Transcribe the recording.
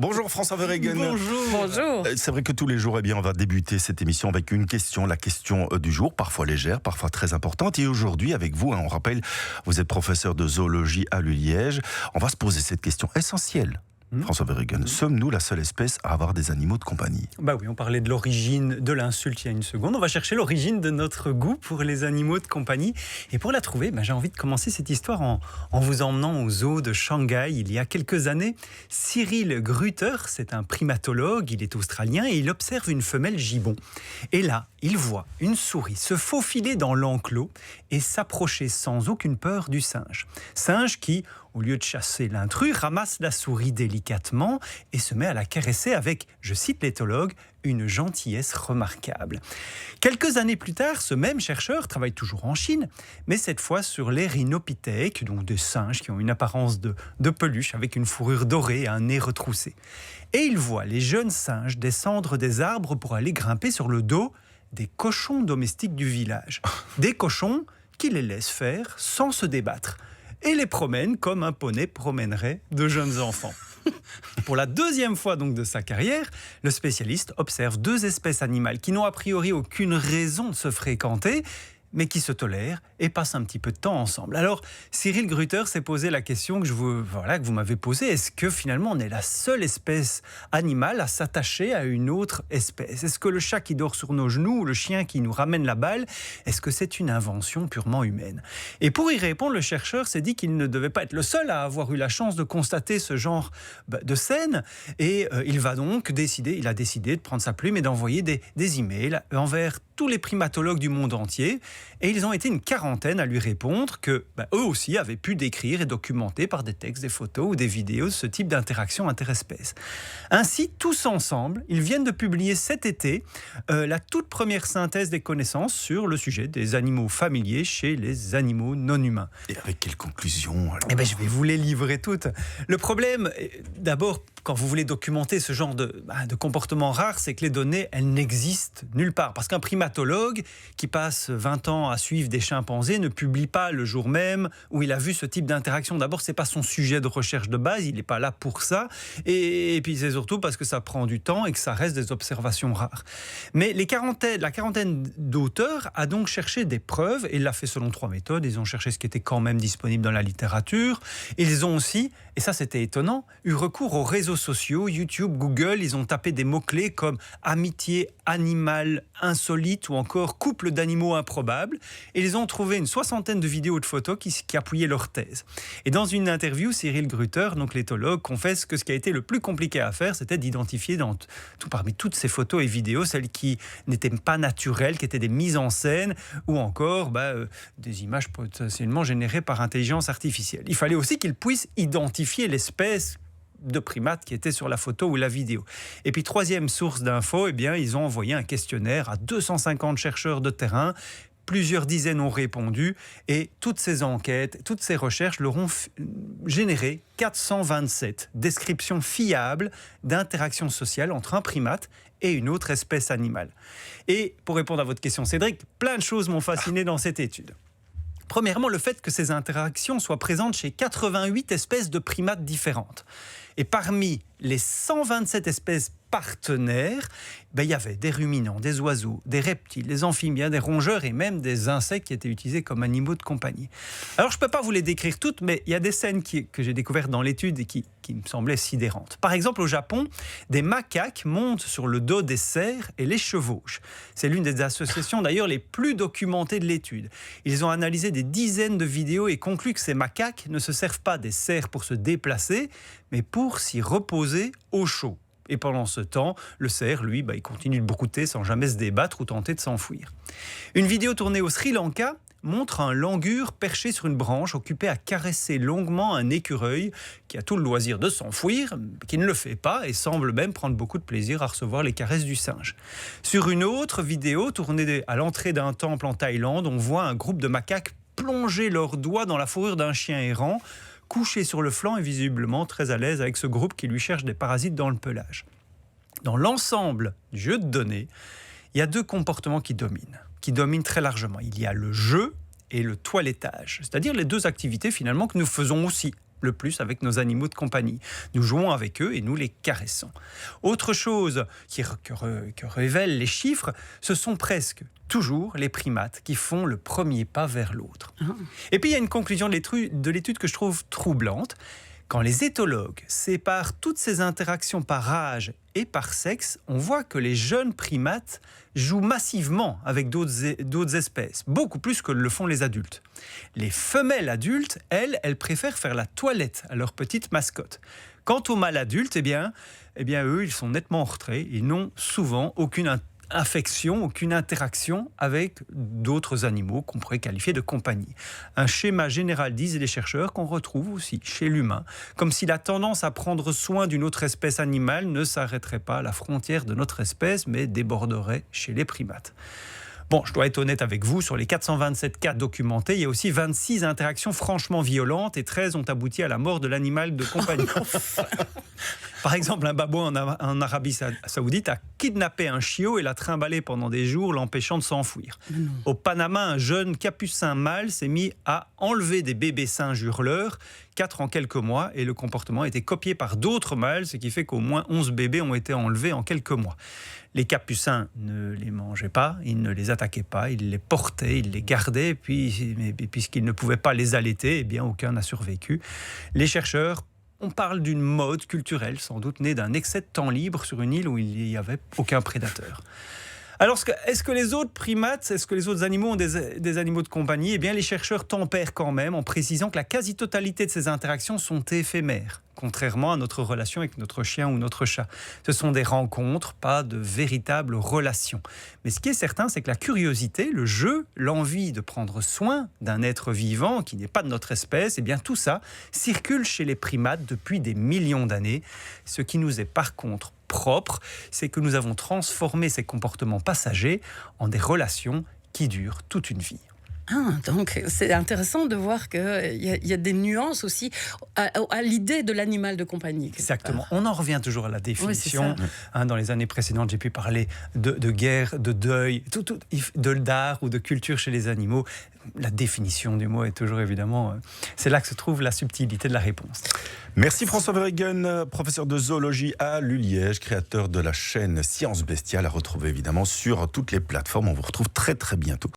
Bonjour François Verhegen. Bonjour. C'est vrai que tous les jours, on va débuter cette émission avec une question, la question du jour, parfois légère, parfois très importante. Et aujourd'hui, avec vous, on rappelle, vous êtes professeur de zoologie à l'U-Liège. On va se poser cette question essentielle. François Verhegen, sommes-nous la seule espèce à avoir des animaux de compagnie ? Bah oui, on parlait de l'origine de l'insulte il y a une seconde. On va chercher l'origine de notre goût pour les animaux de compagnie. Et pour la trouver, j'ai envie de commencer cette histoire en vous emmenant au zoo de Shanghai. Il y a quelques années, Cyril Gruter, c'est un primatologue, il est australien et il observe une femelle gibbon. Et là, il voit une souris se faufiler dans l'enclos et s'approcher sans aucune peur du singe. Singe qui, au lieu de chasser l'intrus, ramasse la souris délicatement et se met à la caresser avec, je cite l'éthologue, une gentillesse remarquable. Quelques années plus tard, ce même chercheur travaille toujours en Chine, mais cette fois sur les rhinopithèques, donc des singes qui ont une apparence de peluche avec une fourrure dorée et un nez retroussé. Et il voit les jeunes singes descendre des arbres pour aller grimper sur le dos des cochons domestiques du village. Des cochons qui les laissent faire sans se débattre et les promènent comme un poney promènerait de jeunes enfants. Pour la deuxième fois donc de sa carrière, le spécialiste observe deux espèces animales qui n'ont a priori aucune raison de se fréquenter, mais qui se tolèrent et passent un petit peu de temps ensemble. Alors, Cyril Gruter s'est posé la question que vous m'avez posée. Est-ce que finalement on est la seule espèce animale à s'attacher à une autre espèce ? Est-ce que le chat qui dort sur nos genoux ou le chien qui nous ramène la balle, est-ce que c'est une invention purement humaine ? Et pour y répondre, le chercheur s'est dit qu'il ne devait pas être le seul à avoir eu la chance de constater ce genre de scène. Et il a décidé de prendre sa plume et d'envoyer des emails envers tous les primatologues du monde entier. Et ils ont été une quarantaine à lui répondre que eux aussi avaient pu décrire et documenter par des textes, des photos ou des vidéos ce type d'interaction interespèces. Ainsi, tous ensemble, ils viennent de publier cet été la toute première synthèse des connaissances sur le sujet des animaux familiers chez les animaux non humains. Et avec quelles conclusions alors ? Je vais vous les livrer toutes. Le problème, d'abord, quand vous voulez documenter ce genre de comportement rare, c'est que les données, elles n'existent nulle part. Parce qu'un primatologue qui passe 20 ans à suivre des chimpanzés ne publie pas le jour même où il a vu ce type d'interaction. D'abord, c'est pas son sujet de recherche de base, il n'est pas là pour ça. Et puis c'est surtout parce que ça prend du temps et que ça reste des observations rares. Mais la quarantaine d'auteurs a donc cherché des preuves, et il l'a fait selon 3 méthodes. Ils ont cherché ce qui était quand même disponible dans la littérature. Ils ont aussi, et ça c'était étonnant, eu recours aux réseaux sociaux, YouTube, Google. Ils ont tapé des mots-clés comme amitié, animal, insolite ou encore couple d'animaux improbables. Et ils ont trouvé une 60aine de vidéos et de photos qui appuyaient leur thèse. Et dans une interview, Cyril Gruter, donc l'éthologue, confesse que ce qui a été le plus compliqué à faire, c'était d'identifier parmi toutes ces photos et vidéos, celles qui n'étaient pas naturelles, qui étaient des mises en scène ou encore des images potentiellement générées par intelligence artificielle. Il fallait aussi qu'ils puissent identifier l'espèce de primates qui étaient sur la photo ou la vidéo. Et puis, troisième source d'infos, ils ont envoyé un questionnaire à 250 chercheurs de terrain. Plusieurs dizaines ont répondu et toutes ces enquêtes, toutes ces recherches leur ont généré 427 descriptions fiables d'interactions sociales entre un primate et une autre espèce animale. Et pour répondre à votre question, Cédric, plein de choses m'ont fasciné dans cette étude. Premièrement, le fait que ces interactions soient présentes chez 88 espèces de primates différentes. Et parmi les 127 espèces partenaires, il y avait des ruminants, des oiseaux, des reptiles, des amphibiens, des rongeurs et même des insectes qui étaient utilisés comme animaux de compagnie. Alors, je ne peux pas vous les décrire toutes, mais il y a des scènes que j'ai découvertes dans l'étude et qui me semblaient sidérantes. Par exemple, au Japon, des macaques montent sur le dos des cerfs et les chevauchent. C'est l'une des associations d'ailleurs les plus documentées de l'étude. Ils ont analysé des dizaines de vidéos et conclu que ces macaques ne se servent pas des cerfs pour se déplacer, mais pour s'y reposer au chaud. Et pendant ce temps, le cerf, lui, il continue de brouter sans jamais se débattre ou tenter de s'enfuir. Une vidéo tournée au Sri Lanka montre un langur perché sur une branche, occupé à caresser longuement un écureuil qui a tout le loisir de s'enfuir, qui ne le fait pas et semble même prendre beaucoup de plaisir à recevoir les caresses du singe. Sur une autre vidéo tournée à l'entrée d'un temple en Thaïlande, on voit un groupe de macaques plonger leurs doigts dans la fourrure d'un chien errant, couché sur le flanc et visiblement très à l'aise avec ce groupe qui lui cherche des parasites dans le pelage. Dans l'ensemble du jeu de données, il y a 2 comportements qui dominent très largement. Il y a le jeu et le toilettage, c'est-à-dire les 2 activités finalement que nous faisons aussi le plus avec nos animaux de compagnie. Nous jouons avec eux et nous les caressons. Autre chose que révèlent les chiffres, ce sont presque toujours les primates qui font le premier pas vers l'autre. Et puis il y a une conclusion de l'étude que je trouve troublante. Quand les éthologues séparent toutes ces interactions par âge et par sexe, on voit que les jeunes primates jouent massivement avec d'autres espèces, beaucoup plus que le font les adultes. Les femelles adultes, elles préfèrent faire la toilette à leur petite mascotte. Quant aux mâles adultes, eh bien, eux, ils sont nettement en retrait. Ils n'ont souvent aucune affection, aucune interaction avec d'autres animaux qu'on pourrait qualifier de compagnie. Un schéma général, disent les chercheurs, qu'on retrouve aussi chez l'humain, comme si la tendance à prendre soin d'une autre espèce animale ne s'arrêterait pas à la frontière de notre espèce, mais déborderait chez les primates. Bon, je dois être honnête avec vous, sur les 427 cas documentés, il y a aussi 26 interactions franchement violentes et 13 ont abouti à la mort de l'animal de compagnie. Par exemple, un babouin en Arabie Saoudite a kidnappé un chiot et l'a trimballé pendant des jours, l'empêchant de s'enfuir. Au Panama, un jeune capucin mâle s'est mis à enlever des bébés singes hurleurs, 4 en quelques mois, et le comportement a été copié par d'autres mâles, ce qui fait qu'au moins 11 bébés ont été enlevés en quelques mois. Les capucins ne les mangeaient pas, ils ne les attaquaient pas, ils les portaient, ils les gardaient, mais puisqu'ils ne pouvaient pas les allaiter, eh bien aucun n'a survécu. Les chercheurs, on parle d'une mode culturelle, sans doute née d'un excès de temps libre sur une île où il n'y avait aucun prédateur. Alors, est-ce que les autres primates, est-ce que les autres animaux ont des animaux de compagnie ? Eh bien, les chercheurs tempèrent quand même en précisant que la quasi-totalité de ces interactions sont éphémères, contrairement à notre relation avec notre chien ou notre chat. Ce sont des rencontres, pas de véritables relations. Mais ce qui est certain, c'est que la curiosité, le jeu, l'envie de prendre soin d'un être vivant qui n'est pas de notre espèce, eh bien tout ça circule chez les primates depuis des millions d'années. Ce qui nous est par contre propre, c'est que nous avons transformé ces comportements passagers en des relations qui durent toute une vie. Donc c'est intéressant de voir qu'il y a des nuances aussi à l'idée de l'animal de compagnie. Exactement. On en revient toujours à la définition. Dans les années précédentes, j'ai pu parler de guerre, de deuil, d'art ou de culture chez les animaux. La définition du mot est toujours évidemment... c'est là que se trouve la subtilité de la réponse. Merci François Verheygen, professeur de zoologie à l'ULiège, créateur de la chaîne Sciences Bestiales, à retrouver évidemment sur toutes les plateformes. On vous retrouve très très bientôt.